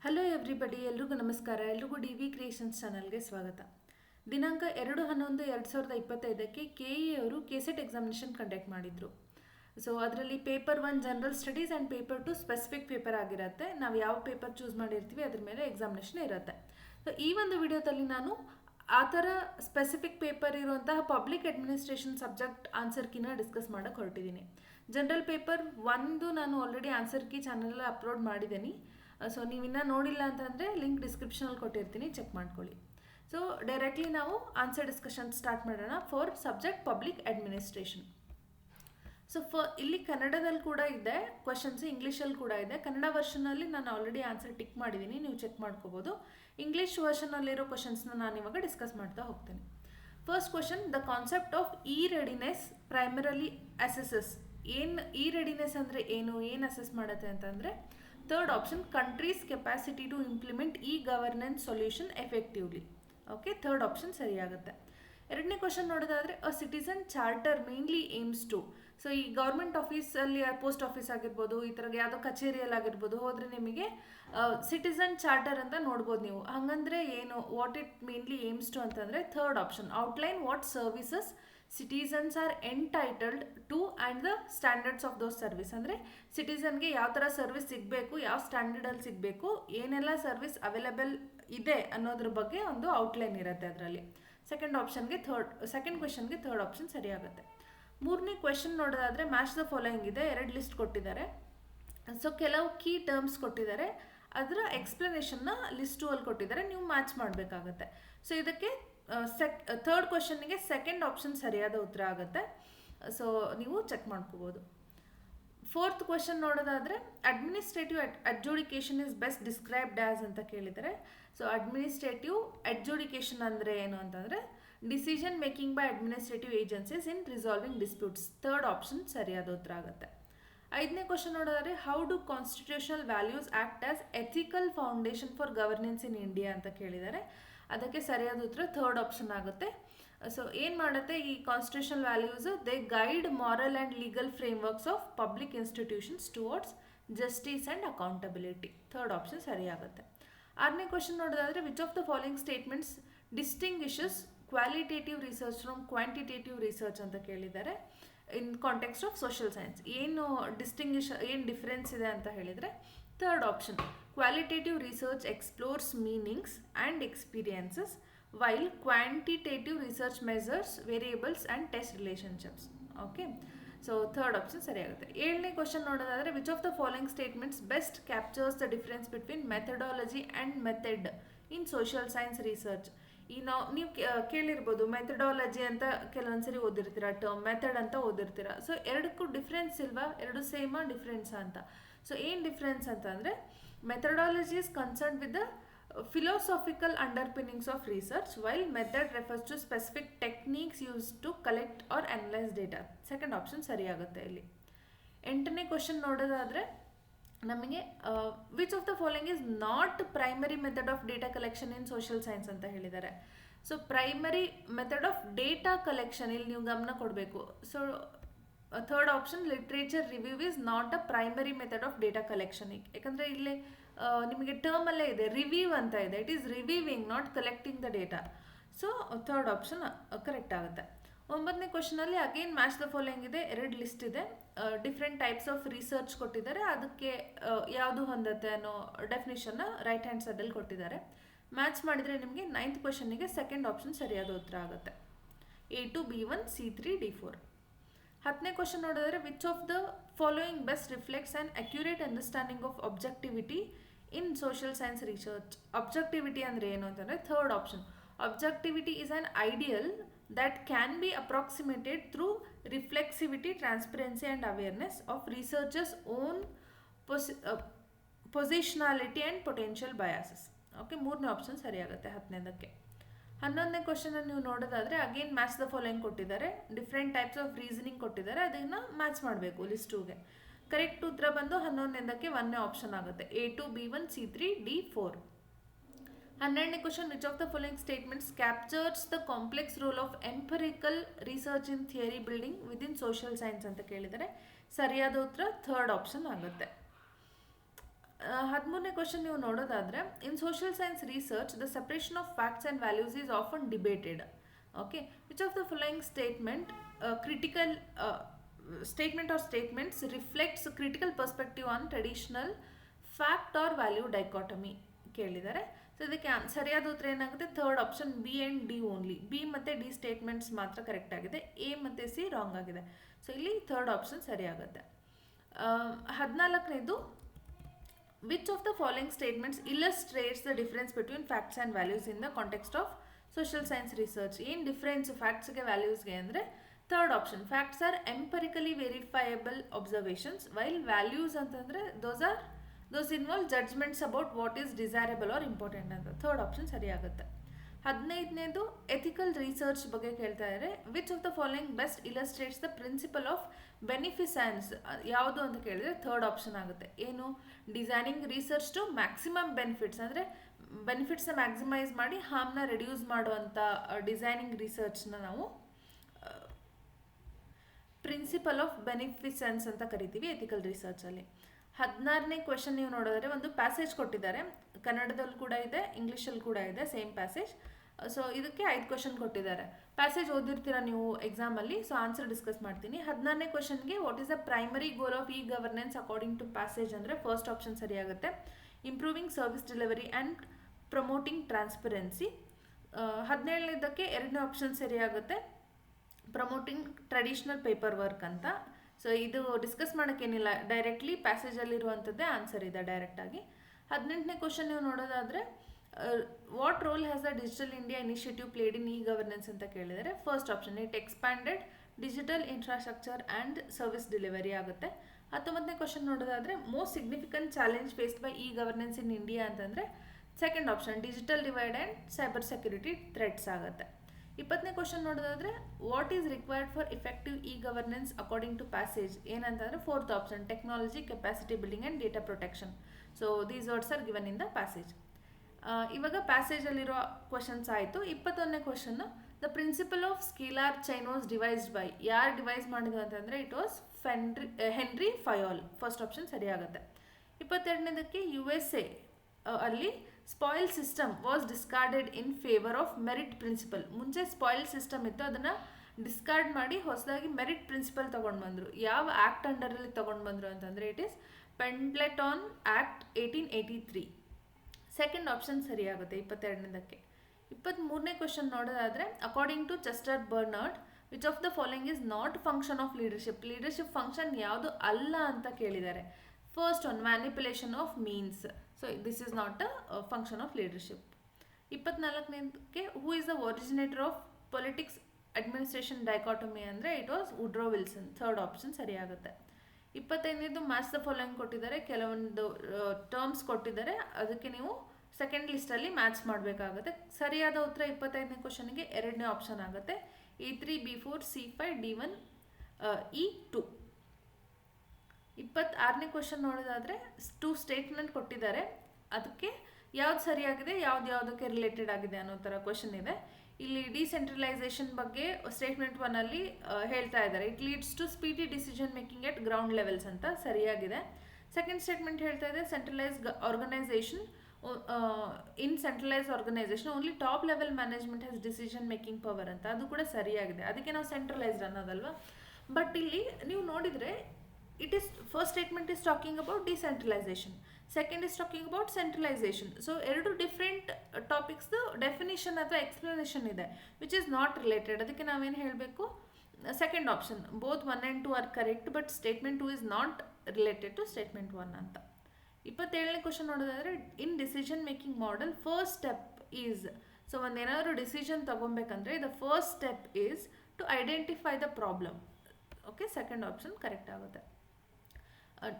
Hello everybody, ಎಲ್ರಿಗೂ ನಮಸ್ಕಾರ. ಎಲ್ರಿಗೂ ಡಿ ಕ್ರಿಯೇಷನ್ಸ್ ಚಾನಲ್ಗೆ ಸ್ವಾಗತ. ದಿನಾಂಕ 2/11/2025 KE ಅವರು ಕೆಸೆಟ್ ಎಕ್ಸಾಮಿನೇಷನ್ ಕಂಡಕ್ಟ್ ಮಾಡಿದರು. ಸೊ ಅದರಲ್ಲಿ paper 1 general studies and paper 2 specific paper ಆಗಿರುತ್ತೆ. ನಾವು ಯಾವ ಪೇಪರ್ ಚೂಸ್ ಮಾಡಿರ್ತೀವಿ ಅದ್ರ ಮೇಲೆ ಎಕ್ಸಾಮಿನೇಷನ್ ಇರುತ್ತೆ. ಸೊ ಈ ಒಂದು ವಿಡಿಯೋದಲ್ಲಿ ನಾನು ಆ ಥರ ಸ್ಪೆಸಿಫಿಕ್ ಪೇಪರ್ ಇರುವಂತಹ ಪಬ್ಲಿಕ್ ಅಡ್ಮಿನಿಸ್ಟ್ರೇಷನ್ ಸಬ್ಜೆಕ್ಟ್ ಆನ್ಸರ್ ಕೀನ ಡಿಸ್ಕಸ್ ಮಾಡೋಕ್ಕೆ ಹೊರಟಿದ್ದೀನಿ. ಜನರಲ್ ಪೇಪರ್ 1 ನಾನು ಆಲ್ರೆಡಿ ಆನ್ಸರ್ ಕೀ ಚಾನಲಲ್ಲಿ ಅಪ್ಲೋಡ್ ಮಾಡಿದ್ದೀನಿ. ಸೊ ನೀವಿನ್ನೂ ನೋಡಿಲ್ಲ ಅಂತಂದರೆ ಲಿಂಕ್ ಡಿಸ್ಕ್ರಿಪ್ಷನಲ್ಲಿ ಕೊಟ್ಟಿರ್ತೀನಿ, ಚೆಕ್ ಮಾಡ್ಕೊಳ್ಳಿ. ಸೊ ಡೈರೆಕ್ಟ್ಲಿ ನಾವು ಆನ್ಸರ್ ಡಿಸ್ಕಷನ್ ಸ್ಟಾರ್ಟ್ ಮಾಡೋಣ for subject public administration. So ಇಲ್ಲಿ ಕನ್ನಡದಲ್ಲಿ ಕೂಡ ಇದೆ ಕ್ವಶನ್ಸ್, ಇಂಗ್ಲೀಷಲ್ಲಿ ಕೂಡ ಇದೆ. ಕನ್ನಡ ವರ್ಷನಲ್ಲಿ ನಾನು ಆಲ್ರೆಡಿ ಆನ್ಸರ್ ಟಿಕ್ ಮಾಡಿದ್ದೀನಿ, ನೀವು ಚೆಕ್ ಮಾಡ್ಕೋಬೋದು. ಇಂಗ್ಲೀಷ್ ವರ್ಷನಲ್ಲಿರೋ ಕ್ವಶನ್ಸ್ನ ನಾನು ಇವಾಗ ಡಿಸ್ಕಸ್ ಮಾಡ್ತಾ ಹೋಗ್ತೇನೆ. First question, the concept of e readiness primarily assesses. E readiness ಅಂದರೆ ಏನು ಅಸೆಸ್ ಮಾಡುತ್ತೆ ಅಂತಂದರೆ, third option, country's capacity to implement e governance solution effectively. Okay, third option ಸರಿಯಾಗುತ್ತೆ. ಎರಡನೇ ಕ್ವಶನ್ ನೋಡೋದಾದರೆ, a citizen charter mainly aims to. So ಈ government ಆಫೀಸಲ್ಲಿ, post office ಆಗಿರ್ಬೋದು, ಈ ಥರ ಯಾವುದೋ ಕಚೇರಿಯಲ್ಲಿ ಆಗಿರ್ಬೋದು ಹೋದರೆ ನಿಮಗೆ ಸಿಟಿಸನ್ ಚಾರ್ಟರ್ ಅಂತ ನೋಡ್ಬೋದು ನೀವು. ಹಾಗಂದರೆ ಏನು, what it mainly aims to ಅಂತಂದರೆ, third option, outline what services citizens are entitled to and the standards of those service. ಅಂದರೆ ಸಿಟಿಸನ್ಗೆ ಯಾವ ಥರ ಸರ್ವಿಸ್ ಸಿಗಬೇಕು, ಯಾವ ಸ್ಟ್ಯಾಂಡರ್ಡಲ್ಲಿ ಸಿಗಬೇಕು, ಏನೆಲ್ಲ ಸರ್ವಿಸ್ ಅವೈಲೇಬಲ್ ಇದೆ ಅನ್ನೋದ್ರ ಬಗ್ಗೆ ಒಂದು ಔಟ್ಲೈನ್ ಇರುತ್ತೆ ಅದರಲ್ಲಿ. ಸೆಕೆಂಡ್ ಕ್ವೆಶನ್ಗೆ ಥರ್ಡ್ ಆಪ್ಷನ್ ಸರಿಯಾಗುತ್ತೆ. ಮೂರನೇ ಕ್ವೆಶನ್ ನೋಡೋದಾದರೆ, ಮ್ಯಾಚ್ ದ ಫಾಲೋಯಿಂಗ್ ಇದೆ, 2 ಲಿಸ್ಟ್ ಕೊಟ್ಟಿದ್ದಾರೆ. ಸೊ ಕೆಲವು ಕೀ ಟರ್ಮ್ಸ್ ಕೊಟ್ಟಿದ್ದಾರೆ, ಅದರ ಎಕ್ಸ್ಪ್ಲನೇಷನ್ನ ಲಿಸ್ಟ್ 2 ಅಲ್ಲಿ ಕೊಟ್ಟಿದ್ದಾರೆ, ನೀವು ಮ್ಯಾಚ್ ಮಾಡಬೇಕಾಗತ್ತೆ. ಸೊ ಇದಕ್ಕೆ ಥರ್ಡ್ ಕ್ವೆಶನ್ಗೆ ಸೆಕೆಂಡ್ ಆಪ್ಷನ್ ಸರಿಯಾದ ಉತ್ತರ ಆಗುತ್ತೆ. ಸೊ ನೀವು ಚೆಕ್ ಮಾಡ್ಕೋಬೋದು. ಫೋರ್ತ್ ಕ್ವೆಶನ್ ನೋಡೋದಾದರೆ, administrative adjudication is best described as ಅಂತ ಕೇಳಿದ್ದಾರೆ. ಸೊ ಅಡ್ಮಿನಿಸ್ಟ್ರೇಟಿವ್ ಅಡ್ಜುಡಿಕೇಷನ್ ಅಂದರೆ ಏನು ಅಂತಂದರೆ, decision making by administrative agencies in resolving disputes. Third option ಸರಿಯಾದ ಉತ್ತರ ಆಗುತ್ತೆ. ಐದನೇ ಕ್ವಶನ್ ನೋಡೋದಾದರೆ, how do constitutional values act as ethical foundation for governance in India ಅಂತ ಕೇಳಿದ್ದಾರೆ. ಅದಕ್ಕೆ ಸರಿಯಾದ ಉತ್ತರ ಥರ್ಡ್ ಆಪ್ಷನ್ ಆಗುತ್ತೆ. ಸೊ ಏನು ಮಾಡುತ್ತೆ ಈ constitutional values, they guide moral and legal frameworks of public institutions towards justice and accountability. Third option ಸರಿಯಾಗುತ್ತೆ. ಆರನೇ ಕ್ವಶನ್ ನೋಡೋದಾದರೆ, which of the following statements distinguishes qualitative research from quantitative research ಅಂತ ಕೇಳಿದ್ದಾರೆ in context of social science. ಏನು difference ಇದೆ ಅಂತ ಹೇಳಿದರೆ, third option, qualitative research explores meanings and experiences while quantitative research measures variables and test relationships. Okay, so third option ಸರಿಯಾಗುತ್ತೆ. ಏಳನೇ question ನೋಡೋದಾದರೆ, which of the following statements best captures the difference between methodology and method in social science research. ಈ ನೀವು ಕೇಳಿರ್ಬೋದು, methodology ಅಂತ ಕೆಲವೊಂದ್ಸರಿ ಓದಿರ್ತೀರ, term method ಅಂತ ಓದಿರ್ತೀರ. So ಎರಡಕ್ಕೂ difference ಇಲ್ವಾ, ಎರಡು ಸೇಮಾ ಡಿಫ್ರೆನ್ಸಾ ಅಂತ. ಸೊ ಏನು ಡಿಫ್ರೆನ್ಸ್ ಅಂತಂದರೆ, methodology is concern with the philosophical underpinnings of research, while method refers to specific techniques used to collect or analyze data. Second option ಸರಿಯಾಗುತ್ತೆ ಇಲ್ಲಿ. ಎಂಟನೇ ಕ್ವಶನ್ ನೋಡೋದಾದರೆ ನಮಗೆ, which of the following is not primary method of data collection in social science ಅಂತ ಹೇಳಿದ್ದಾರೆ. So primary method of data collection ಇಲ್ಲಿ ನೀವು ಗಮನ ಕೊಡಬೇಕು. So third option, literature review is not a primary method of data collection. ಯಾಕಂದರೆ ಇಲ್ಲಿ ನಿಮಗೆ ಟರ್ಮಲ್ಲೇ ಇದೆ, ರಿವ್ಯೂ ಅಂತ ಇದೆ. It is reviewing, not collecting the data. So third option correct ಆಗುತ್ತೆ. ಒಂಬತ್ತನೇ ಕ್ವಶನಲ್ಲಿ ಅಗೇನ್ ಮ್ಯಾಚ್ ದ ಫಾಲೋಯಿಂಗ್ ಇದೆ, 2 ಲಿಸ್ಟ್ ಇದೆ. ಡಿಫ್ರೆಂಟ್ ಟೈಪ್ಸ್ ಆಫ್ ರಿಸರ್ಚ್ ಕೊಟ್ಟಿದ್ದಾರೆ, ಅದಕ್ಕೆ ಯಾವುದು ಹೊಂದತ್ತೆ ಅನ್ನೋ ಡೆಫಿನಿಷನ್ನ ರೈಟ್ ಹ್ಯಾಂಡ್ ಸೈಡಲ್ಲಿ ಕೊಟ್ಟಿದ್ದಾರೆ. ಮ್ಯಾಚ್ ಮಾಡಿದರೆ ನಿಮಗೆ 9th ಕ್ವಶನ್ನಿಗೆ ಸೆಕೆಂಡ್ ಆಪ್ಷನ್ ಸರಿಯಾದ ಉತ್ತರ ಆಗುತ್ತೆ. A2, B1, C3, D4. 10ನೇ ಕ್ವಶನ್ ನೋಡಿದರೆ, which of the following best reflects and accurate understanding of objectivity in social science research. Objectivity ಅಂದರೆ ಏನು ಅಂತಂದರೆ, third option, objectivity is an ideal that can be approximated through reflexivity, transparency and awareness of researchers' own positionality and potential biases. Okay, ಮೂರನೇ option ಸರಿಯಾಗುತ್ತೆ 10ನೇದಕ್ಕೆ. 11ನೇ question ನೀವು ನೋಡೋದಾದರೆ, again match the following ಕೊಟ್ಟಿದ್ದಾರೆ, different types of reasoning ಕೊಟ್ಟಿದ್ದಾರೆ, ಅದನ್ನು match ಮಾಡಬೇಕು list 2ಗೆ. Correct ಉತ್ತರ ಬಂದು 11ನೇದಕ್ಕೆ 1ನೇ option ಆಗುತ್ತೆ, A2, B1, C3, D4. 12ನೇ question, which of the following statements captures the complex role of empirical research in theory building within social science ಅಂತ ಕೇಳಿದರೆ, ಸರಿಯಾದ ಉತ್ತರ ಥರ್ಡ್ ಆಪ್ಷನ್ ಆಗುತ್ತೆ. 13ನೇ ಕ್ವಶನ್ ನೀವು ನೋಡೋದಾದರೆ, ಇನ್ social science research the separation of facts and values is often debated. Okay, which of the following statement critical statement or statements reflects critical perspective on traditional fact or value dichotomy ಕೇಳಿದ್ದಾರೆ. So ಇದಕ್ಕೆ ಸರಿಯಾದ ಉತ್ತರ ಏನಾಗುತ್ತೆ? Third option B and D only. B ಮತ್ತು D statements ಮಾತ್ರ correct ಆಗಿದೆ, A ಮತ್ತು C wrong ಆಗಿದೆ. ಸೊ ಇಲ್ಲಿ ಥರ್ಡ್ ಆಪ್ಷನ್ ಸರಿಯಾಗುತ್ತೆ. 14ನೇದು, which of the following statements illustrates the difference between facts and values in the context of social science research? ಏನು difference ಫ್ಯಾಕ್ಟ್ಸ್ಗೆ ವ್ಯಾಲ್ಯೂಸ್ಗೆ ಅಂದರೆ, third option facts are empirically verifiable observations, while values ಅಂತಂದರೆ those involve judgements about what is desirable are important ಅಂತ. Third option ಸರಿಯಾಗುತ್ತೆ. 15ನೇದು, ethical research ಬಗ್ಗೆ ಕೇಳ್ತಾ ಇದ್ದಾರೆ. Which of the following best illustrates the principle of beneficence? ಯಾವುದು ಅಂತ ಕೇಳಿದರೆ ಥರ್ಡ್ ಆಪ್ಷನ್ ಆಗುತ್ತೆ. ಏನು? Designing research to maximum benefits, ಅಂದರೆ ಬೆನಿಫಿಟ್ಸ್ನ ಮ್ಯಾಕ್ಸಿಮೈಸ್ ಮಾಡಿ ಹಾರ್ಮ್ನ ರೆಡ್ಯೂಸ್ ಮಾಡುವಂಥ ಡಿಸೈನಿಂಗ್ ರಿಸರ್ಚ್ನ ನಾವು ಪ್ರಿನ್ಸಿಪಲ್ ಆಫ್ ಬೆನಿಫಿಸೆನ್ಸ್ ಅಂತ ಕರಿತೀವಿ ಎಥಿಕಲ್ ರಿಸರ್ಚಲ್ಲಿ. 16ನೇ ಕ್ವೆಶನ್ ನೀವು ನೋಡಿದ್ರೆ, ಒಂದು ಪ್ಯಾಸೇಜ್ ಕೊಟ್ಟಿದ್ದಾರೆ, ಕನ್ನಡದಲ್ಲಿ ಕೂಡ ಇದೆ, ಇಂಗ್ಲೀಷಲ್ಲಿ ಕೂಡ ಇದೆ, ಸೇಮ್ ಪ್ಯಾಸೇಜ್. ಸೊ ಇದಕ್ಕೆ 5 ಕ್ವೆಶನ್ ಕೊಟ್ಟಿದ್ದಾರೆ. ಪ್ಯಾಸೇಜ್ ಓದಿರ್ತೀರ ನೀವು ಎಕ್ಸಾಮಲ್ಲಿ, ಸೊ ಆನ್ಸರ್ ಡಿಸ್ಕಸ್ ಮಾಡ್ತೀನಿ. 16ನೇ ಕ್ವೆಶನ್ಗೆ, what is the primary goal of e governance according to passage ಅಂದರೆ ಫಸ್ಟ್ ಆಪ್ಷನ್ ಸರಿಯಾಗುತ್ತೆ. Improving service delivery and promoting transparency. 17ನೇದಕ್ಕೆ 2ನೇ ಆಪ್ಷನ್ ಸರಿಯಾಗುತ್ತೆ, ಪ್ರಮೋಟಿಂಗ್ ಟ್ರೆಡಿಷ್ನಲ್ ಪೇಪರ್ ವರ್ಕ್ ಅಂತ. ಸೊ ಇದು ಡಿಸ್ಕಸ್ ಮಾಡೋಕ್ಕೇನಿಲ್ಲ, ಡೈರೆಕ್ಟ್ಲಿ ಪ್ಯಾಸೇಜಲ್ಲಿರುವಂಥದ್ದೇ ಆನ್ಸರ್ ಇದೆ ಡೈರೆಕ್ಟಾಗಿ. 18ನೇ ಕ್ವಶನ್ ನೀವು ನೋಡೋದಾದರೆ, what role has the digital India initiative played in e governance ಅಂತ ಕೇಳಿದರೆ first option it expanded digital infrastructure and service delivery ಆಗುತ್ತೆ. 19ನೇ ಕ್ವಶನ್ ನೋಡೋದಾದರೆ, most significant challenge faced by e governance in India ಅಂತಂದರೆ second option digital divide and cyber security threats ಆಗುತ್ತೆ. 20ನೇ question ನೋಡೋದಾದರೆ, what is required for effective e governance according to passage ಏನಂತಂದರೆ fourth option technology capacity building and data protection. So these words are given in the passage. ಇವಾಗ ಪ್ಯಾಸೇಜಲ್ಲಿರೋ questions ಆಯಿತು. 21ನೇ question, the principle of scalar chain was devised by, ಯಾರು device ಮಾಡಿದ್ರು ಅಂತಂದರೆ it was Henri Fayol. First option ಸರಿಯಾಗುತ್ತೆ. 22ನೇದಕ್ಕೆ, USA ಅಲ್ಲಿ spoil system was discarded in favour of merit principle. ಮುಂಚೆ ಸ್ಪಾಯಿಲ್ ಸಿಸ್ಟಮ್ ಇತ್ತು, ಅದನ್ನು ಡಿಸ್ಕಾರ್ಡ್ ಮಾಡಿ ಹೊಸದಾಗಿ ಮೆರಿಟ್ ಪ್ರಿನ್ಸಿಪಲ್ ತೊಗೊಂಡು ಬಂದರು. ಯಾವ ಆ್ಯಕ್ಟ್ ಅಂಡರಲ್ಲಿ ತೊಗೊಂಡು ಬಂದರು ಅಂತಂದರೆ it is Pendleton act 1883. Second option ಸರಿಯಾಗುತ್ತೆ 22ನೇದಕ್ಕೆ. 23ನೇ ಕ್ವಶನ್ ನೋಡೋದಾದರೆ, according to Chester Barnard which of the following is not function of leadership? Leadership function ಯಾವುದು ಅಲ್ಲ ಅಂತ ಕೇಳಿದ್ದಾರೆ. First one manipulation of means. So this is not a function of leadership. 24ನೇದಕ್ಕೆ, who is the originator of politics administration dichotomy ಅಂದರೆ it was Woodrow Wilson. Third option ಸರಿಯಾಗುತ್ತೆ. 25ನೇದು, match the following ಕೊಟ್ಟಿದ್ದಾರೆ, ಕೆಲವೊಂದು ಟರ್ಮ್ಸ್ ಕೊಟ್ಟಿದ್ದಾರೆ, ಅದಕ್ಕೆ ನೀವು second ಲಿಸ್ಟಲ್ಲಿ match ಮಾಡಬೇಕಾಗುತ್ತೆ. ಸರಿಯಾದ ಉತ್ತರ 25ನೇ ಕ್ವಶನ್ಗೆ 2ನೇ ಆಪ್ಷನ್ ಆಗುತ್ತೆ, E3 B4 C5 D1 E2. 26ನೇ question ನೋಡೋದಾದರೆ, 2 ಸ್ಟೇಟ್ಮೆಂಟ್ ಕೊಟ್ಟಿದ್ದಾರೆ, ಅದಕ್ಕೆ ಯಾವ್ದು ಸರಿಯಾಗಿದೆ ಯಾವುದಕ್ಕೆ ರಿಲೇಟೆಡ್ ಆಗಿದೆ ಅನ್ನೋ ಥರ ಕ್ವಶನ್ ಇದೆ. ಇಲ್ಲಿ ಡಿಸೆಂಟ್ರಲೈಸೇಷನ್ ಬಗ್ಗೆ ಸ್ಟೇಟ್ಮೆಂಟ್ 1ಅಲ್ಲಿ ಹೇಳ್ತಾ ಇದ್ದಾರೆ, it leads to speedy decision making at ground levels ಅಂತ ಸರಿಯಾಗಿದೆ. ಸೆಕೆಂಡ್ ಸ್ಟೇಟ್ಮೆಂಟ್ ಹೇಳ್ತಾ ಇದೆ, centralised organisation in centralise organisation only top level management has decision making power ಅಂತ. ಅದು ಕೂಡ ಸರಿಯಾಗಿದೆ, ಅದಕ್ಕೆ ನಾವು ಸೆಂಟ್ರಲೈಸ್ಡ್ ಅನ್ನೋದಲ್ವಾ. ಬಟ್ ಇಲ್ಲಿ ನೀವು ನೋಡಿದರೆ it is first statement is talking about decentralization, second is talking about centralization. So ಎರಡು ಡಿಫ್ರೆಂಟ್ ಟಾಪಿಕ್ಸ್ ಡೆಫಿನಿಷನ್ ಅಥವಾ ಎಕ್ಸ್ಪ್ಲನೇಷನ್ ಇದೆ ವಿಚ್ ಇಸ್ ನಾಟ್ ರಿಲೇಟೆಡ್. ಅದಕ್ಕೆ ನಾವೇನು ಹೇಳಬೇಕು, second option both 1 and 2 are correct, but statement 2 is not related to statement 1 ಅಂತ. 27ನೇ question ನೋಡೋದಾದರೆ, in decision making model first step is, so ಒಂದೇನಾದರೂ ಡಿಸಿಷನ್ ತಗೊಬೇಕಂದ್ರೆ the first step is to identify the problem. Okay, second option correct ಆಗುತ್ತೆ.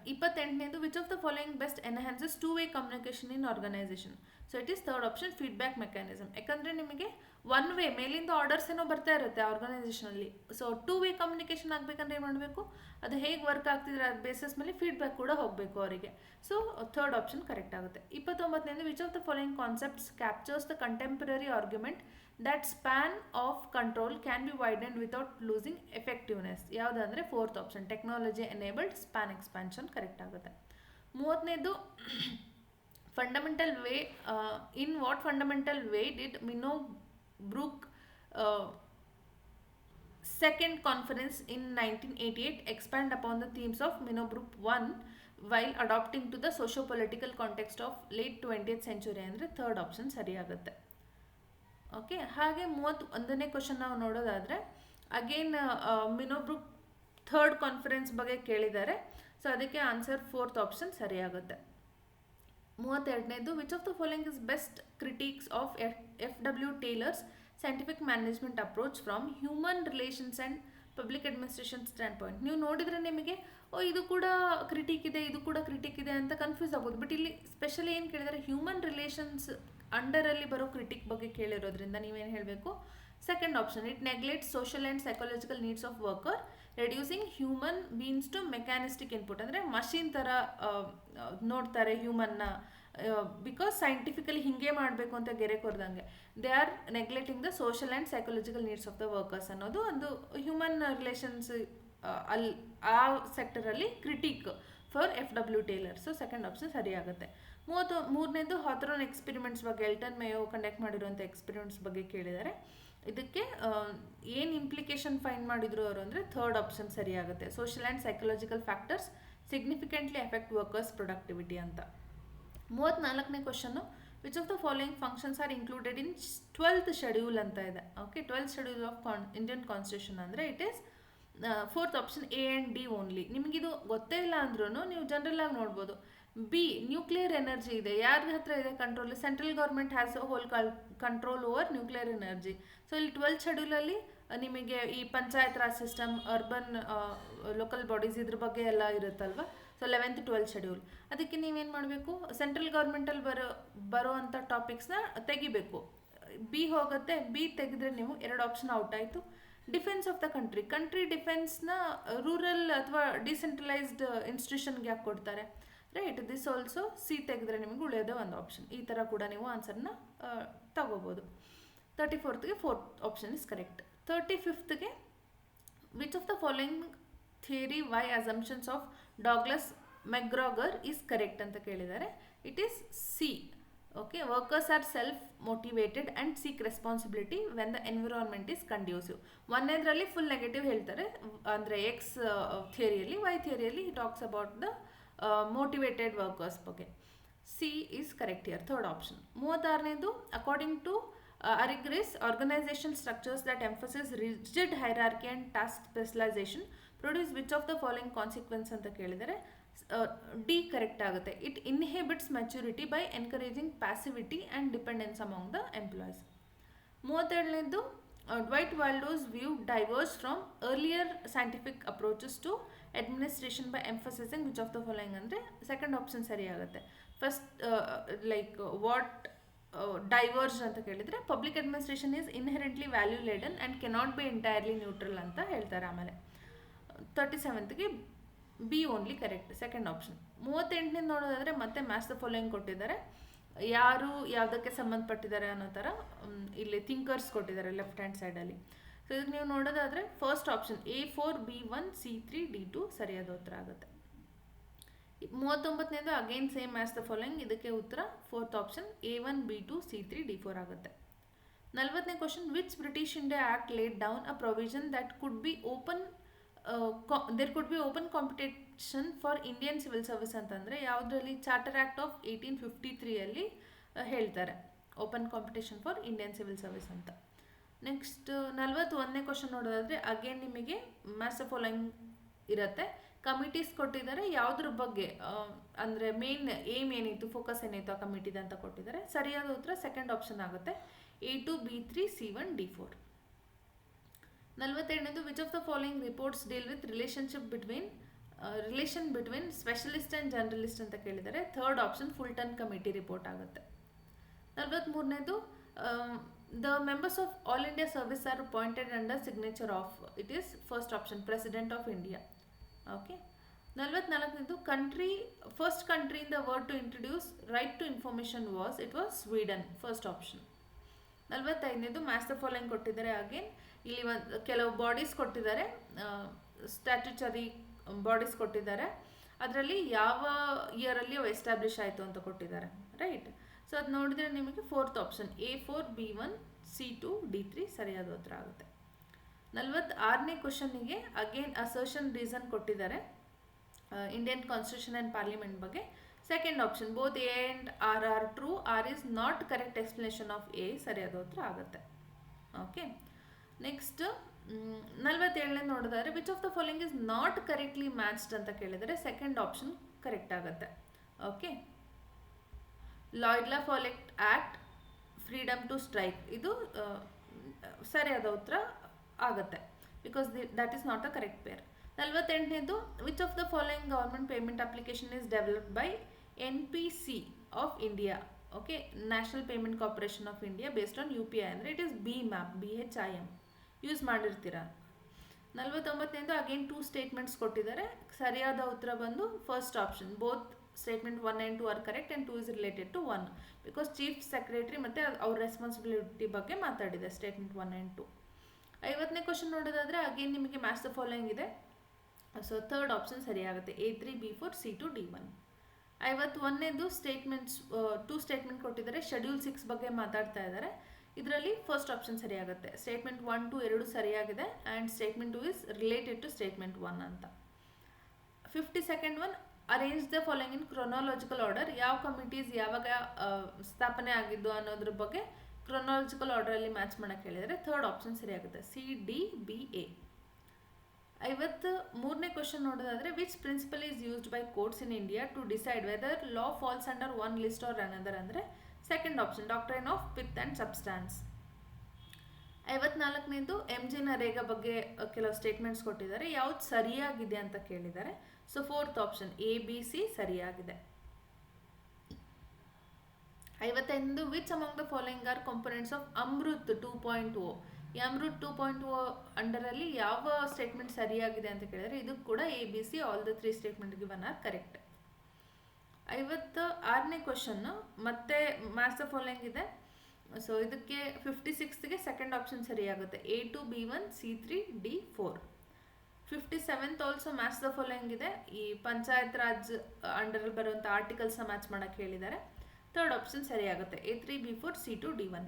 28ನೇದು, which of the following best enhances two way communication in organisation? So it is third option feedback mechanism. ಯಾಕಂದರೆ ನಿಮಗೆ one way ಮೇಲಿಂದ orders ಏನೋ ಬರ್ತಾ ಇರುತ್ತೆ ಆರ್ಗನೈಸೇಷನಲ್ಲಿ. So two way communication ಆಗಬೇಕಂದ್ರೆ ಏನು ಮಾಡಬೇಕು, ಅದು ಹೇಗೆ ವರ್ಕ್ ಆಗ್ತಿದ್ರೆ ಅದ್ರ ಬೇಸಿಸ್ ಮೇಲೆ ಫೀಡ್ಬ್ಯಾಕ್ ಕೂಡ ಹೋಗಬೇಕು ಅವರಿಗೆ. ಸೊ ಥರ್ಡ್ ಆಪ್ಷನ್ ಕರೆಕ್ಟ್ ಆಗುತ್ತೆ. 29ನೇದು, which of the following concepts captures the contemporary argument that span of control can be widened without losing effectiveness? ಯಾವುದಂದರೆ fourth option technology enabled span expansion correct ಆಗುತ್ತೆ. ಮೂವತ್ತನೇದು fundamental way in what fundamental way did Minnowbrook second conference in 1988 expand upon the themes of Minobrook 1 while adopting to the socio-political context of late 20th century ಅಂದರೆ third option ಸರಿಯಾಗುತ್ತೆ. Okay, ಹಾಗೆ 31ನೇ question ನಾವು ನೋಡೋದಾದರೆ again ಮಿನೋಬ್ರೂಕ್ third conference ಬಗ್ಗೆ ಕೇಳಿದ್ದಾರೆ. So ಅದಕ್ಕೆ answer fourth option ಸರಿಯಾಗುತ್ತೆ. 32ನೇದು which of the following is best critics of FW Taylor's scientific management approach from human relations and public administration standpoint. ನೀವು ನೋಡಿದರೆ ನಿಮಗೆ ಇದು ಕೂಡ ಕ್ರಿಟಿಕ್ ಇದೆ, ಇದು ಕೂಡ ಕ್ರಿಟಿಕ್ ಇದೆ ಅಂತ ಕನ್ಫ್ಯೂಸ್ ಆಗ್ಬೋದು. ಬಟ್ ಇಲ್ಲಿ ಸ್ಪೆಷಲಿ ಏನು ಕೇಳಿದರೆ ಹ್ಯೂಮನ್ ರಿಲೇಷನ್ಸ್ ಅಂಡರಲ್ಲಿ ಬರೋ ಕ್ರಿಟಿಕ್ ಬಗ್ಗೆ ಕೇಳಿರೋದ್ರಿಂದ ನೀವೇನು ಹೇಳಬೇಕು, second option. It neglect social and psychological needs of worker reducing human beings to mechanistic input. ಅಂದರೆ ಮಷೀನ್ ಥರ ನೋಡ್ತಾರೆ ಹ್ಯೂಮನ್ನ, ಬಿಕಾಸ್ ಸೈಂಟಿಫಿಕಲಿ ಹಿಂಗೆ ಮಾಡಬೇಕು ಅಂತ ಗೆರೆ ಕೊಡ್ದಂಗೆ they are neglecting the social and psychological needs of the workers ಅನ್ನೋದು ಒಂದು ಹ್ಯೂಮನ್ ರಿಲೇಷನ್ಸ್ ಅಲ್ಲಿ ಆ ಸೆಕ್ಟರಲ್ಲಿ critic for FW Taylor. So second option ಸರಿಯಾಗುತ್ತೆ. 33ನೇದು ಹಾಥ್ರೋನ್ ಎಕ್ಸ್ಪೆರಿಮೆಂಟ್ಸ್ ಬಗ್ಗೆ ಎಲ್ಟನ್ ಮೇಯೋ ಕಂಡಕ್ಟ್ ಮಾಡಿರುವಂಥ ಎಕ್ಸ್ಪೆರಿಮೆಂಟ್ಸ್ ಬಗ್ಗೆ ಕೇಳಿದ್ದಾರೆ. ಇದಕ್ಕೆ ಏನು ಇಂಪ್ಲಿಕೇಶನ್ ಫೈಂಡ್ ಮಾಡಿದ್ರು ಅವರು ಅಂದರೆ ಥರ್ಡ್ ಆಪ್ಷನ್ ಸರಿಯಾಗುತ್ತೆ. Social and psychological factors significantly effect workers productivity ಅಂತ. 34ನೇ question which of the following functions are included in 12th schedule ಅಂತ ಇದೆ. Okay, 12th schedule of Indian constitution ಅಂದರೆ it is fourth option A and D only. ನಿಮಗಿದು ಗೊತ್ತೇ ಇಲ್ಲ ಅಂದ್ರೂ ನೀವು ಜನರಲ್ ಆಗಿ ನೋಡ್ಬೋದು. ಬಿ, ನ್ಯೂಕ್ಲಿಯರ್ ಎನರ್ಜಿ ಇದೆ, ಯಾರ ಹತ್ರ ಇದೆ control? Central government has a hole control over nuclear energy. So ಇಲ್ಲಿ 12th ಶೆಡ್ಯೂಲಲ್ಲಿ ನಿಮಗೆ ಈ panchayat Raj system, urban local bodies ಇದ್ರ ಬಗ್ಗೆ ಎಲ್ಲ ಇರುತ್ತಲ್ವ. So 11th 12th schedule. ಅದಕ್ಕೆ ನೀವೇನು ಮಾಡಬೇಕು, ಸೆಂಟ್ರಲ್ ಗೌರ್ಮೆಂಟಲ್ಲಿ ಬರೋ ಅಂಥ ಟಾಪಿಕ್ಸ್ನ ತೆಗಿಬೇಕು. ಬಿ ಹೋಗುತ್ತೆ, ಬಿ ತೆಗೆದ್ರೆ ನೀವು 2 ಆಪ್ಷನ್ ಔಟ್ ಆಯಿತು. ಡಿಫೆನ್ಸ್ ಆಫ್ ದ ಕಂಟ್ರಿ ಡಿಫೆನ್ಸ್ನ ರೂರಲ್ ಅಥವಾ ಡಿಸೆಂಟ್ರಲೈಸ್ಡ್ ಇನ್ಸ್ಟಿಟ್ಯೂಷನ್ಗೆ ಯಾಕೆ ಕೊಡ್ತಾರೆ, ರೈಟ್? ದಿಸ್ ಆಲ್ಸೋ ಸಿ ತೆಗೆದ್ರೆ ನಿಮಗೆ ಉಳಿಯೋದೇ ಒಂದು ಆಪ್ಷನ್. ಈ ಥರ ಕೂಡ ನೀವು ಆನ್ಸರ್ನ ತಗೋಬೋದು. 34th fourth option is correct. 35th which of the following theory Y assumptions of Douglas McGregor is correct ಅಂತ ಕೇಳಿದ್ದಾರೆ. It is C. Okay, workers are self motivated and seek responsibility when the environment is conducive. ಒಂದನೇದರಲ್ಲಿ full negative ಹೇಳ್ತಾರೆ, ಅಂದರೆ X ಥಿಯರಿಯಲ್ಲಿ. Y ಥಿಯರಿಯಲ್ಲಿ talks about the motivated workers ಬಗ್ಗೆ. C is correct here, third option. 36ನೇದು according to Arigris, organization structures that emphasize rigid hierarchy and task specialization produce which of the following consequence ಅಂತ ಕೇಳಿದರೆ D correct ಆಗುತ್ತೆ. It inhibits maturity by encouraging passivity and dependence among the employees. 37ನೇದು Dwight Waldo's view diverged from earlier scientific approaches to administration by emphasizing which of the following ಅಂದರೆ second option ಸರಿಯಾಗುತ್ತೆ. First what diverge ಅಂತ ಕೇಳಿದರೆ public administration is inherently value laden and cannot be entirely neutral ಅಂತ ಹೇಳ್ತಾರೆ. ಆಮೇಲೆ 37th B only correct, second option. 38ನೇ ನೋಡೋದಾದರೆ ಮತ್ತೆ ಮ್ಯಾಚ್ ದ ಫಾಲೋಯಿಂಗ್ ಕೊಟ್ಟಿದ್ದಾರೆ, ಯಾರು ಯಾವುದಕ್ಕೆ ಸಂಬಂಧಪಟ್ಟಿದ್ದಾರೆ ಅನ್ನೋ ಥರ ಇಲ್ಲಿ ಥಿಂಕರ್ಸ್ ಕೊಟ್ಟಿದ್ದಾರೆ ಲೆಫ್ಟ್ ಹ್ಯಾಂಡ್ ಸೈಡಲ್ಲಿ. ಸೊ ಇದಕ್ಕೆ ನೀವು ನೋಡೋದಾದರೆ first option A4 B1 C3 D2 ಸರಿಯಾದ ಉತ್ತರ ಆಗುತ್ತೆ. 39ನೇದು again same as the following, ಇದಕ್ಕೆ ಉತ್ತರ fourth option A1 B2 C3 D4 ಆಗುತ್ತೆ. 40ನೇ question which British India act laid down a provision that could be open there could be open competition for Indian civil service ಅಂತಂದರೆ ಯಾವುದರಲ್ಲಿ? Charter act of 1853 ಹೇಳ್ತಾರೆ open competition for Indian civil service ಅಂತ. Next 41ನೇ question ನೋಡೋದಾದರೆ again ನಿಮಗೆ match the following ಇರುತ್ತೆ. Committees ಕೊಟ್ಟಿದ್ದಾರೆ, ಯಾವುದ್ರ ಬಗ್ಗೆ ಅಂದರೆ ಮೇನ್ ಏಮ್ ಏನಿತ್ತು, ಫೋಕಸ್ ಏನಿತ್ತು ಆ ಕಮಿಟಿದ ಅಂತ ಕೊಟ್ಟಿದ್ದಾರೆ. ಸರಿಯಾದ ಉತ್ತರ ಸೆಕೆಂಡ್ ಆಪ್ಷನ್ ಆಗುತ್ತೆ, A2 B3 C1 D4. 42ನೇದು which of the following reports deal with relation between specialist and journalist ಅಂತ ಕೇಳಿದ್ದಾರೆ. Third option Fulton committee report ಆಗುತ್ತೆ. 43ನೇದು the members of all India service are appointed under signature of, it is first option president of India. Okay. 44ನೇದು first country in the world to introduce right to information it was Sweden, first option. 45ನೇದು match the following ಕೊಟ್ಟಿದ್ದಾರೆ. Again ಇಲ್ಲಿ ಕೆಲವು bodies ಕೊಟ್ಟಿದ್ದಾರೆ, statutory bodies ಕೊಟ್ಟಿದ್ದಾರೆ. ಅದರಲ್ಲಿ ಯಾವ ಇಯರಲ್ಲಿ ಅವು ಎಸ್ಟಾಬ್ಲಿಷ್ ಆಯಿತು ಅಂತ ಕೊಟ್ಟಿದ್ದಾರೆ, ರೈಟ್. ಸೊ ಅದು ನೋಡಿದರೆ ನಿಮಗೆ fourth option A4 B1 C2 D3 ಸರಿಯಾದ ಉತ್ತರ ಆಗುತ್ತೆ. 46ನೇ ಕ್ವಶನ್ನಿಗೆ ಅಗೇನ್ ಅಸರ್ಷನ್ ರೀಸನ್ ಕೊಟ್ಟಿದ್ದಾರೆ ಇಂಡಿಯನ್ ಕಾನ್ಸ್ಟಿಟ್ಯೂಷನ್ ಆ್ಯಂಡ್ ಪಾರ್ಲಿಮೆಂಟ್ ಬಗ್ಗೆ. Second option both A and R are true, R is not correct explanation of A ಸರಿಯಾದ ಉತ್ತರ ಆಗುತ್ತೆ. ಓಕೆ, ನೆಕ್ಸ್ಟ್ 47ನೇ ನೋಡಿದರೆ which of the following is not correctly matched ಅಂತ ಕೇಳಿದರೆ second option correct ಆಗುತ್ತೆ. Okay, Lloyd La Follette act, freedom to strike ಇದು ಸರಿಯಾದ ಉತ್ತರ ಆಗುತ್ತೆ because that is not the correct pair. 48ನೇದು which of the following government payment application is developed by NPC of India. Okay, national payment corporation of India based on UPI ಅಂದರೆ it is BHIM use ಮಾಡಿರ್ತೀರ. 49ನೇದು ಅಗೇನ್ 2 statements ಕೊಟ್ಟಿದ್ದಾರೆ. ಸರಿಯಾದ ಉತ್ತರ ಬಂದು first option both statement 1 and 2 are correct and 2 is related to 1 because chief secretary ಮತ್ತು ಅವ್ರ ರೆಸ್ಪಾನ್ಸಿಬಿಲಿಟಿ ಬಗ್ಗೆ ಮಾತಾಡಿದೆ ಸ್ಟೇಟ್ಮೆಂಟ್ 1 and 2. 50ನೇ ಕ್ವಶನ್ ನೋಡೋದಾದರೆ ಅಗೇನ್ ನಿಮಗೆ ಮ್ಯಾಚ್ ದ ಫಾಲೋಯಿಂಗ್ ಇದೆ. ಸೊ ಥರ್ಡ್ ಆಪ್ಷನ್ ಸರಿಯಾಗುತ್ತೆ A3 B4 C2 D1. 51ನೇದು ಸ್ಟೇಟ್ಮೆಂಟ್ಸ್ 2 ಸ್ಟೇಟ್ಮೆಂಟ್ ಕೊಟ್ಟಿದ್ದಾರೆ. ಶೆಡ್ಯೂಲ್ 6 ಬಗ್ಗೆ ಮಾತಾಡ್ತಾ ಇದ್ದಾರೆ. ಇದರಲ್ಲಿ ಫಸ್ಟ್ ಆಪ್ಷನ್ ಸರಿಯಾಗುತ್ತೆ. ಸ್ಟೇಟ್ಮೆಂಟ್ 1 2 ಎರಡು ಸರಿಯಾಗಿದೆ and statement 2 is related to statement 1 ಅಂತ. 52nd one arrange the following in chronological order. ಯಾವ ಕಮಿಟೀಸ್ ಯಾವಾಗ ಸ್ಥಾಪನೆ ಆಗಿದ್ದು ಅನ್ನೋದ್ರ ಬಗ್ಗೆ ಕ್ರೊನಾಲಜಿಕಲ್ ಆರ್ಡರಲ್ಲಿ ಮ್ಯಾಚ್ ಮಾಡೋಕ್ಕೆ ಹೇಳಿದರೆ ಥರ್ಡ್ ಆಪ್ಷನ್ ಸರಿಯಾಗುತ್ತೆ CDBA. 53ನೇ ಕ್ವಶನ್ ನೋಡೋದಾದರೆ which principle is used by courts in India to decide whether law falls under one list or another ಅಂದರೆ second option doctrine of pith and substance. 54ನೇದು MG NREGA ಬಗ್ಗೆ ಕೆಲವು statements ಕೊಟ್ಟಿದ್ದಾರೆ. ಯಾವ್ದು ಸರಿಯಾಗಿದೆ ಅಂತ ಕೇಳಿದ್ದಾರೆ. ಸೊ ಫೋರ್ತ್ ಆಪ್ಷನ್ ABC ಸರಿಯಾಗಿದೆ. 55 which among the following are components of Amrit 2.0. ಈ ಅಮೃತ್ 2.0 ಅಂಡರಲ್ಲಿ ಯಾವ ಸ್ಟೇಟ್ಮೆಂಟ್ ಸರಿಯಾಗಿದೆ ಅಂತ ಕೇಳಿದರೆ ಇದು ಕೂಡ ABC all the 3 statement given are correct. 56ನೇ ಕ್ವಶನ್ನು ಮತ್ತೆ ಮ್ಯಾಚ್ ದ ಫಾಲೋಯಿಂಗ್ ಇದೆ. ಸೊ ಇದಕ್ಕೆ 56ಗೆ ಸೆಕೆಂಡ್ ಆಪ್ಷನ್ ಸರಿಯಾಗುತ್ತೆ A2 B1 C3 D4. 57th also match the following ಇದೆ. ಈ ಪಂಚಾಯತ್ ರಾಜ್ ಅಂಡರಲ್ಲಿ ಬರುವಂಥ ಆರ್ಟಿಕಲ್ಸ್ನ ಮ್ಯಾಚ್ ಮಾಡೋಕ್ಕೆ ಹೇಳಿದ್ದಾರೆ. ಥರ್ಡ್ ಆಪ್ಷನ್ ಸರಿಯಾಗುತ್ತೆ A3 B4 C2 D1.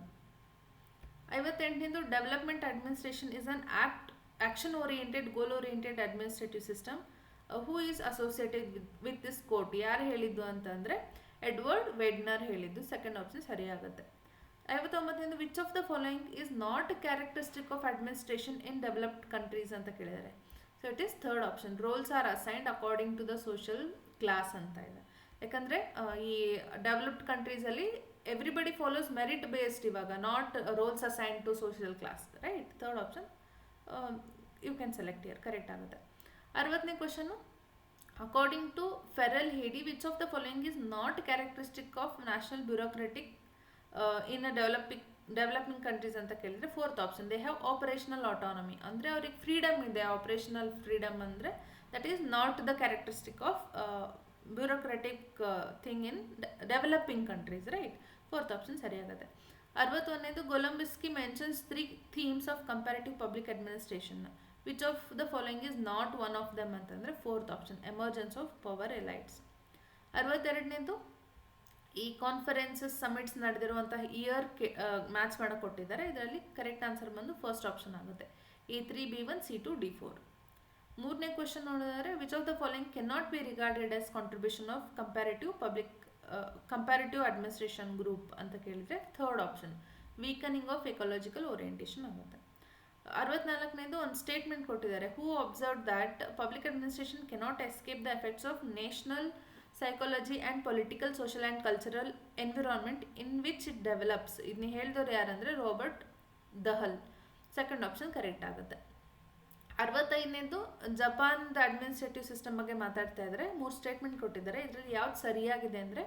58ನೇದು development administration is an action oriented goal oriented administrative system who is associated with this court. ಯಾರು ಹೇಳಿದ್ದು ಅಂತಂದರೆ ಎಡ್ವರ್ಡ್ ವೆಡ್ನರ್ ಹೇಳಿದ್ದು. ಸೆಕೆಂಡ್ ಆಪ್ಷನ್ ಸರಿಯಾಗುತ್ತೆ. 59ನೇದು which of the following is not characteristic of administration in developed countries ಅಂತ ಕೇಳಿದ್ದಾರೆ. So it is third option roles are assigned according to the social class ಅಂತ ಇದೆ. ಯಾಕಂದರೆ ಈ developed ಕಂಟ್ರೀಸಲ್ಲಿ everybody follows merit based ಇವಾಗ not roles assigned to social class, right. Third option you can select here correct ಆಗುತ್ತೆ. 60ನೇ question according to Ferrel Heady which of the following is not characteristic of national bureaucratic in developing countries ಅಂತ ಕೇಳಿದರೆ fourth option they have operational autonomy. ಅಂದರೆ ಅವ್ರಿಗೆ freedom ಇದೆ. Operational freedom ಅಂದರೆ that is not the characteristic of bureaucratic thing in developing countries, right. Fourth option ಸರಿಯಾಗುತ್ತೆ. 61ನೇದು ಕೊಲಂಬಸ್ಕಿ mentions 3 themes of comparative public administration which of the following is not one of them ಅಂತಂದರೆ fourth option emergence of power elites. 62ನೇದು ಈ conferences summits ನಡೆದಿರುವಂತಹ year match ಮಾಡೋಕೆ ಕೊಟ್ಟಿದ್ದಾರೆ. ಇದರಲ್ಲಿ correct answer ಬಂದು first option ಆಗುತ್ತೆ A3 B1 C2 D4. 3ನೇ ಕ್ವಶನ್ ನೋಡಿದರೆ which of the following can not be regarded as contribution of comparative administration group ಅಂತ ಕೇಳಿದರೆ third option weakening of ecological orientation ಆಗುತ್ತೆ. 64ನೇದು ಒಂದು ಸ್ಟೇಟ್ಮೆಂಟ್ ಕೊಟ್ಟಿದ್ದಾರೆ. Who observe that public administration cannot escape the effects of national psychology and political social and cultural environment in which it develops. ಇದನ್ನ ಹೇಳಿದವರು ಯಾರಂದರೆ Robert Dahl. Second option correct ಆಗುತ್ತೆ. 65ನೇದು ಜಪಾನ್ದ administrative system ಬಗ್ಗೆ ಮಾತಾಡ್ತಾ ಇದ್ದಾರೆ. 3 ಸ್ಟೇಟ್ಮೆಂಟ್ ಕೊಟ್ಟಿದ್ದಾರೆ. ಇದರಲ್ಲಿ ಯಾವ್ದು ಸರಿಯಾಗಿದೆ ಅಂದರೆ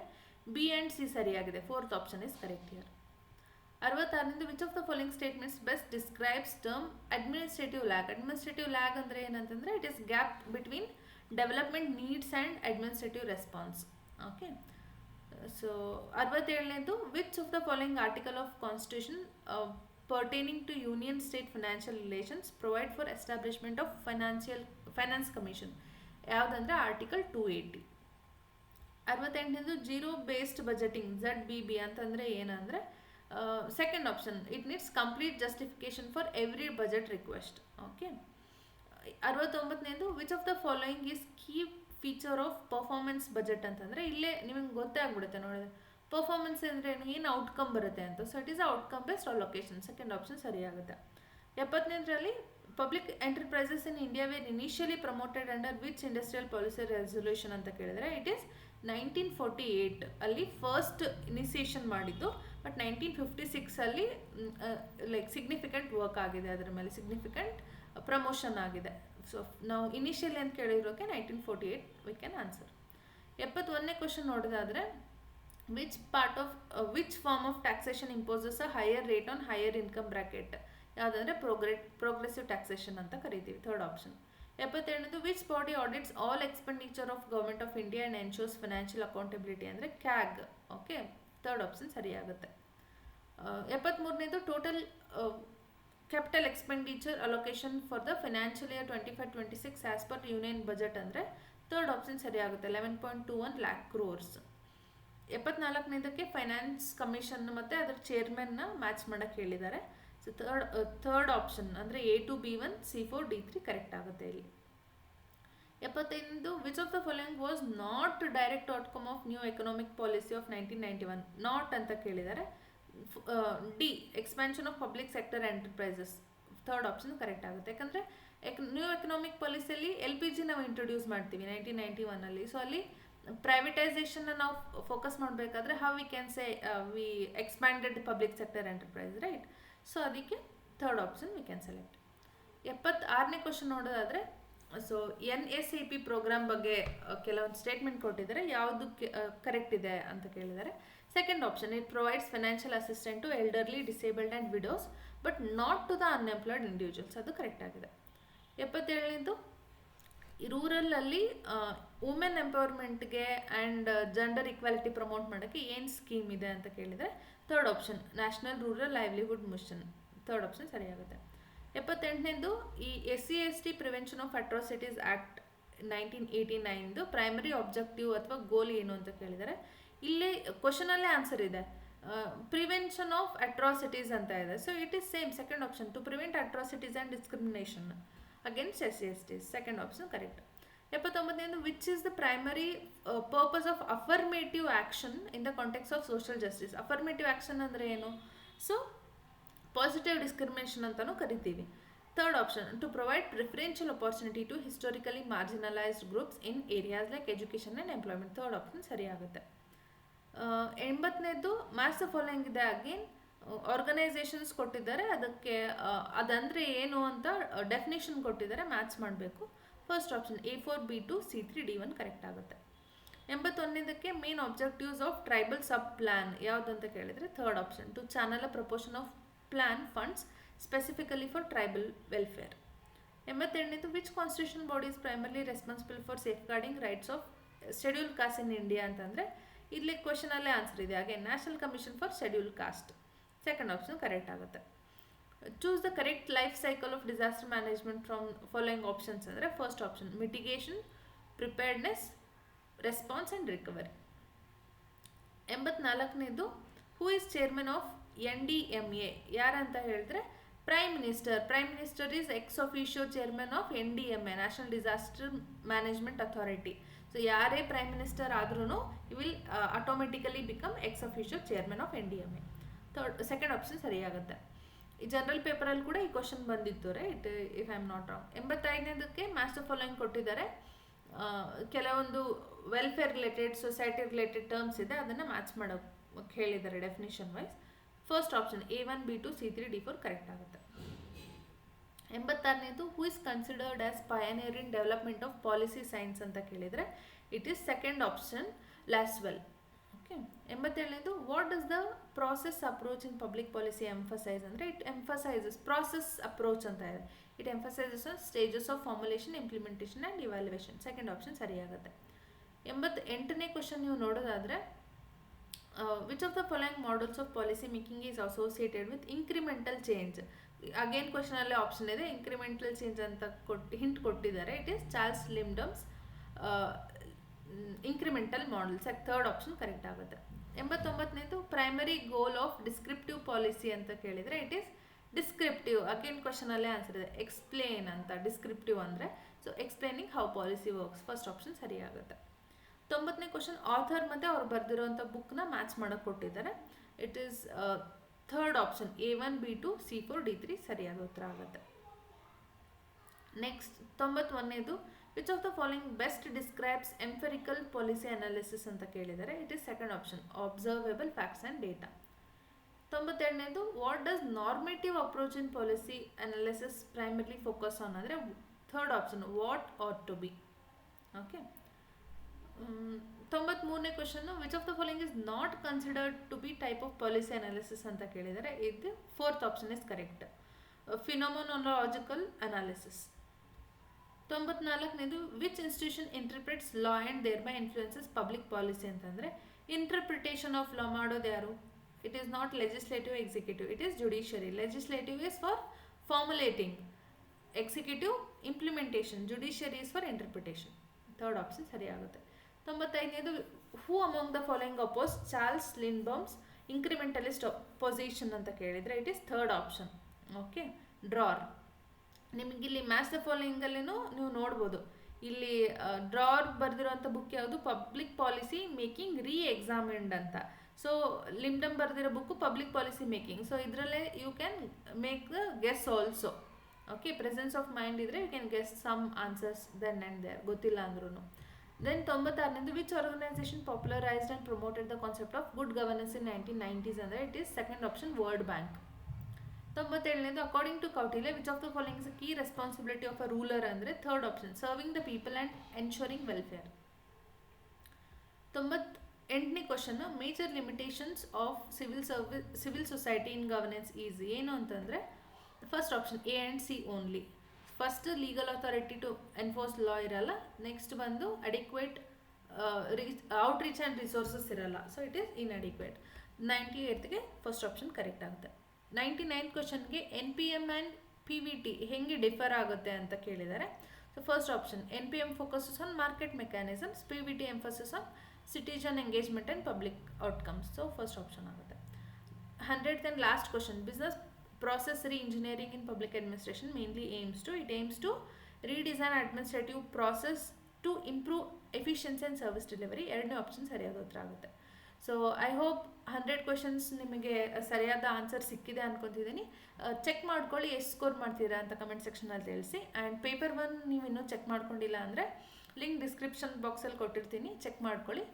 B and C ಸರಿಯಾಗಿದೆ. Fourth option is correct here. 66ನೇದು which of the following statements best describes term administrative lag. Administrative lag ಅಂದರೆ ಏನಂತಂದರೆ it is gap between development needs and administrative response. Okay, so 67ನೇದು which of the following article of constitution pertaining to union state financial relations provide for establishment of finance commission. ಯಾವುದಂದರೆ article 280. 68ನೇದು zero based budgeting ZBB ಅಂತಂದರೆ ಏನಂದರೆ second option, it needs complete justification for every budget request. Okay. 69ನೇದು which of the following is key feature of performance budget ಅಂತಂದರೆ ಇಲ್ಲೇ ನಿಮಗೆ ಗೊತ್ತೇ ಆಗ್ಬಿಡುತ್ತೆ ನೋಡಿದ್ರೆ ಪರ್ಫಾರ್ಮೆನ್ಸ್ ಅಂದರೆ ಏನು ಔಟ್ಕಮ್ ಬರುತ್ತೆ ಅಂತ. So it is outcome based allocation. Second option ಸರಿಯಾಗುತ್ತೆ. 70ನೇದರಲ್ಲಿ public enterprises in India were initially promoted under which industrial policy resolution ಅಂತ ಕೇಳಿದರೆ ಇಟ್ ಈಸ್ 1948 ಅಲ್ಲಿ ಫಸ್ಟ್ ಇನಿಸಿಯೇಷನ್ ಮಾಡಿದ್ದು. ಬಟ್ 1956 ಲೈಕ್ ಸಿಗ್ನಿಫಿಕೆಂಟ್ ವರ್ಕ್ ಆಗಿದೆ, ಅದರ ಮೇಲೆ ಸಿಗ್ನಿಫಿಕೆಂಟ್ ಪ್ರಮೋಷನ್ ಆಗಿದೆ. ಸೊ ನಾವು ಇನಿಷಿಯಲಿ ಅಂತ ಕೇಳಿರೋಕೆ 1948 ವಿ ಕ್ಯಾನ್ ಆನ್ಸರ್. 71ನೇ ಕ್ವಶನ್ ನೋಡೋದಾದರೆ which form of taxation imposes a higher rate on higher income bracket? ಯಾವುದಂದರೆ progressive taxation ಅಂತ ಕರಿತೀವಿ. Third option. 77ನೇದು which body audits all expenditure of government of India and ensures financial accountability ಅಂದರೆ CAG. Okay, third option ಸರಿಯಾಗುತ್ತೆ. 73ನೇದು total capital expenditure allocation for the financial year 25-26 as per union budget ಅಂದರೆ third option ಸರಿಯಾಗುತ್ತೆ, 11.21 lakh crores. 74ನೇದಕ್ಕೆ finance commission ಮತ್ತು ಅದರ ಚೇರ್ಮನ್ನ match ಮಾಡೋಕ್ಕೆ ಹೇಳಿದ್ದಾರೆ. ಸೊ ಥರ್ಡ್ ಆಪ್ಷನ್ ಅಂದರೆ A to B1 C4 D3 correct ಆಗುತ್ತೆ ಇಲ್ಲಿ. 75ನೇದು which of the following was not direct outcome of new economic policy of 1991? Not ಅಂತ ಕೇಳಿದ್ದಾರೆ. D expansion of public sector enterprises. Third option correct ಆಗುತ್ತೆ. ಯಾಕಂದರೆ new economic ಪಾಲಿಸಿಯಲ್ಲಿ LPG ನಾವು introduce ಮಾಡ್ತೀವಿ 1991. So ಅಲ್ಲಿ ಪ್ರೈವೇಟೈಸೇಷನ್ನ ನಾವು ಫೋಕಸ್ ಮಾಡಬೇಕಾದ್ರೆ how we can say we expanded public sector enterprise, right? So ಅದಕ್ಕೆ third option we can select. 76ನೇ ಕ್ವಶನ್ ನೋಡೋದಾದರೆ ಸೊ NACP ಪ್ರೋಗ್ರಾಮ್ ಬಗ್ಗೆ ಕೆಲವೊಂದು ಸ್ಟೇಟ್ಮೆಂಟ್ ಕೊಟ್ಟಿದ್ದಾರೆ, ಯಾವುದಕ್ಕೆ ಕರೆಕ್ಟ್ ಇದೆ ಅಂತ ಕೇಳಿದ್ದಾರೆ. Second option, it provides financial assistant to elderly, disabled and widows but not to the unemployed individuals. ಅದು ಕರೆಕ್ಟ್ ಆಗಿದೆ. 77ನೇದು ರೂರಲಲ್ಲಿ ವುಮೆನ್ ಎಂಪವರ್ಮೆಂಟ್ಗೆ ಆ್ಯಂಡ್ ಜೆಂಡರ್ ಇಕ್ವಾಲಿಟಿ ಪ್ರಮೋಟ್ ಮಾಡೋಕ್ಕೆ ಏನು ಸ್ಕೀಮ್ ಇದೆ ಅಂತ ಕೇಳಿದರೆ third option, national rural livelihood mission. Third option ಸರಿಯಾಗುತ್ತೆ. 78ನೇದು ಈ SC/ST prevention of atrocities act 1989 primary objective ಅಥವಾ ಗೋಲ್ ಏನು ಅಂತ ಕೇಳಿದರೆ ಇಲ್ಲಿ ಕ್ವಶನಲ್ಲೇ ಆನ್ಸರ್ ಇದೆ, ಪ್ರಿವೆನ್ಷನ್ ಆಫ್ ಅಟ್ರಾಸಿಟೀಸ್ ಅಂತ ಇದೆ. So it is same, second option, to prevent atrocities and discrimination against SC/STs. Second option correct. 79ನೇದು which is the primary purpose of affirmative action in the context of social justice? Affirmative action ಅಂದರೆ ಏನು? So positive discrimination ಅಂತಲೂ ಕರಿತೀವಿ. Third option, to provide preferential opportunity to historically marginalised groups in areas like education and employment. Third option ಸರಿಯಾಗುತ್ತೆ. 80ನೇದು match the following ಇದೆ. Again organisations ಕೊಟ್ಟಿದ್ದಾರೆ, ಅದಕ್ಕೆ ಅದಂದರೆ ಏನು ಅಂತ ಡೆಫಿನೇಷನ್ ಕೊಟ್ಟಿದ್ದಾರೆ, ಮ್ಯಾಚ್ ಮಾಡಬೇಕು. First option A4B2 C3 D1 correct ಆಗುತ್ತೆ. 81ನೇದಕ್ಕೆ main objectives of tribal sub plan ಯಾವುದು ಅಂತ ಕೇಳಿದರೆ third option, to channel a proportion of plan funds specifically for tribal welfare. 82ನೇದು which constitution body is primarily responsible for safeguarding rights of schedule caste in India ಅಂತಂದರೆ ಇಲ್ಲಿ ಕ್ವಶನಲ್ಲೇ answer ಇದೆ, ಹಾಗೆ national commission for schedule caste. Second option correct ಆಗುತ್ತೆ. Choose the correct life cycle of disaster management from following options ಅಂದರೆ first option, mitigation, preparedness, response and recovery. 84ನೇದು who is chairman of NDMA? ಯಾರಂತ ಹೇಳಿದ್ರೆ prime minister. Prime minister is ex officio chairman of NDMA, national disaster management authority. So ಯಾರೇ prime minister ಆದ್ರೂ will automatically become ex officio chairman of NDMA. Second option ಸರಿಯಾಗುತ್ತೆ. ಈ general ಪೇಪರಲ್ಲಿ ಕೂಡ ಈ question ಬಂದಿತ್ತು, right, if I am not wrong. 85ನೇದಕ್ಕೆ match following ಕೊಟ್ಟಿದ್ದಾರೆ, ಕೆಲವೊಂದು welfare related, society related terms ಇದೆ, ಅದನ್ನು ಮ್ಯಾಚ್ ಮಾಡೋಕ್ಕೆ ಹೇಳಿದ್ದಾರೆ definition wise. First option A1B2 C3 D4 correct ಆಗುತ್ತೆ. 86ನೇದು who is considered as pioneer in development of policy science ಅಂತ ಕೇಳಿದರೆ it is second option, Lasswell. Okay. 87ನೇದು what does the process approach in public policy emphasise ಅಂದರೆ it emphasises process approach ಅಂತ ಇದೆ, it emphasises on stages of formulation, implementation and evaluation. Second option ಸರಿಯಾಗುತ್ತೆ. 88ನೇ question ನೀವು ನೋಡೋದಾದರೆ which of the following models of policy making is associated with incremental change? Again ಕ್ವಶನಲ್ಲೇ option ಇದೆ, incremental change ಅಂತ hint ಕೊಟ್ಟಿದ್ದಾರೆ. It is Charles Lindblom's, incremental models, third option correct ಆಗುತ್ತೆ. 89ನೇದು primary goal of descriptive policy ಅಂತ ಕೇಳಿದರೆ it is descriptive. Again ಕ್ವಶನಲ್ಲೇ answer ಇದೆ, ಎಕ್ಸ್ಪ್ಲೇನ್ ಅಂತ. ಡಿಸ್ಕ್ರಿಪ್ಟಿವ್ ಅಂದರೆ so explaining how policy works, first option ಸರಿಯಾಗುತ್ತೆ. 90ನೇ ಕ್ವಶನ್ ಆಥರ್ ಮತ್ತು ಅವ್ರು ಬರೆದಿರೋಂಥ ಬುಕ್ನ ಮ್ಯಾಚ್ ಮಾಡೋಕ್ಕೆ ಕೊಟ್ಟಿದ್ದಾರೆ. It is third option A1 B2 C4 D3 ಸರಿಯಾದ ಉತ್ತರ ಆಗುತ್ತೆ. ನೆಕ್ಸ್ಟ್ 91ನೇದು which of the following best describes empirical policy analysis ಅಂತ ಕೇಳಿದ್ದಾರೆ. It is second option observable facts and data. 92ನೇದು what does normative approach in policy analysis primarily focus on ಅಂದರೆ third option what ought to be. Okay. 93ನೇ question which of the following is not considered to be type of policy analysis ಅಂತ ಕೇಳಿದರೆ ಇದು fourth option is correct, phenomenological analysis. 94ನೇದು which institution interprets law and thereby influences public policy ಅಂತಂದರೆ interpretation of law ಮಾಡೋದು ಯಾರು? It is not legislative executive, it is judiciary. Legislative is for formulating, executive implementation, judiciary is for interpretation. Third option ಸರಿಯಾಗುತ್ತೆ. 95ನೇದು who among the following opposes Charles Lindblom's incrementalist position ಅಂತ ಕೇಳಿದರೆ it is third option. Okay. Dror. ನಿಮಗಿಲ್ಲಿ match the ಫಾಲೋಯಿಂಗಲ್ಲಿನೂ ನೀವು ನೋಡ್ಬೋದು, ಇಲ್ಲಿ Dror ಬರೆದಿರೋಂಥ ಬುಕ್ ಯಾವುದು? ಪಬ್ಲಿಕ್ ಪಾಲಿಸಿ ಮೇಕಿಂಗ್ ರೀ ಎಕ್ಸಾಮಿನ್ಡ್ ಅಂತ. ಸೊ ಲಿಂಡಮ್ ಬರೆದಿರೋ book public policy making. So ಇದರಲ್ಲೇ you can make the guess also. Okay. Presence of mind ಇದ್ದರೆ you can guess some answers then and there, ಗೊತ್ತಿಲ್ಲ ಅಂದ್ರೂ. Then 96ನೇದು which organisation popularised and promoted the concept of good governance in 1990s ಅಂದರೆ it is second option World Bank. 97ನೇದು according to Kautilya which of the following is key responsibility of a ruler ಅಂದರೆ third option serving the people and ensuring welfare. 98ನೇ question major limitations of civil society in governance is ಏನು ಅಂತಂದರೆ first option A and C only. First legal authority to enforce law ಇರಲ್ಲ. Next ಬಂದು adequate outreach and resources ಇರಲ್ಲ. So it is inadequate. 98ಗೆ first option correct ಆಗುತ್ತೆ. 99th ಕ್ವಶನ್ಗೆ NPM and PVT ಹೆಂಗೆ differ ಆಗುತ್ತೆ ಅಂತ ಕೇಳಿದ್ದಾರೆ. So first option NPM focuses on market mechanisms, PVT emphasis on citizen engagement and public outcomes. So first option ಆಗುತ್ತೆ. 100th and last question, business process re-engineering in public administration mainly aims to redesign administrative process to improve efficiency and service delivery. ಎರಡನೇ option ಸರಿಯಾದ ಉತ್ತರ ಆಗುತ್ತೆ. So I hope 100 questions ನಿಮಗೆ ಸರಿಯಾದ answer ಸಿಕ್ಕಿದೆ ಅನ್ಕೊತಿದ್ದೀನಿ. Check ಮಾಡ್ಕೊಳ್ಳಿ, ಎಷ್ಟು ಸ್ಕೋರ್ ಮಾಡ್ತೀರಾ ಅಂತ ಕಮೆಂಟ್ ಸೆಕ್ಷನಲ್ಲಿ ತಿಳಿಸಿ. ಆ್ಯಂಡ್ ಪೇಪರ್ 1 ನೀವು ಇನ್ನೂ ಚೆಕ್ ಮಾಡ್ಕೊಂಡಿಲ್ಲ ಅಂದರೆ ಲಿಂಕ್ ಡಿಸ್ಕ್ರಿಪ್ಷನ್ ಬಾಕ್ಸಲ್ಲಿ ಕೊಟ್ಟಿರ್ತೀನಿ, ಚೆಕ್ ಮಾಡ್ಕೊಳ್ಳಿ.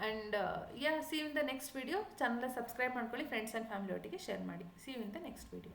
And see you in the next video. ಚಾನಲ್ನ ಸಬ್ಸ್ಕ್ರೈಬ್ ಮಾಡ್ಕೊಳ್ಳಿ, ಫ್ರೆಂಡ್ಸ್ ಆ್ಯಂಡ್ ಫ್ಯಾಮಿಲಿ ಒಟ್ಟಿಗೆ ಶೇರ್ ಮಾಡಿ. See you in the next video.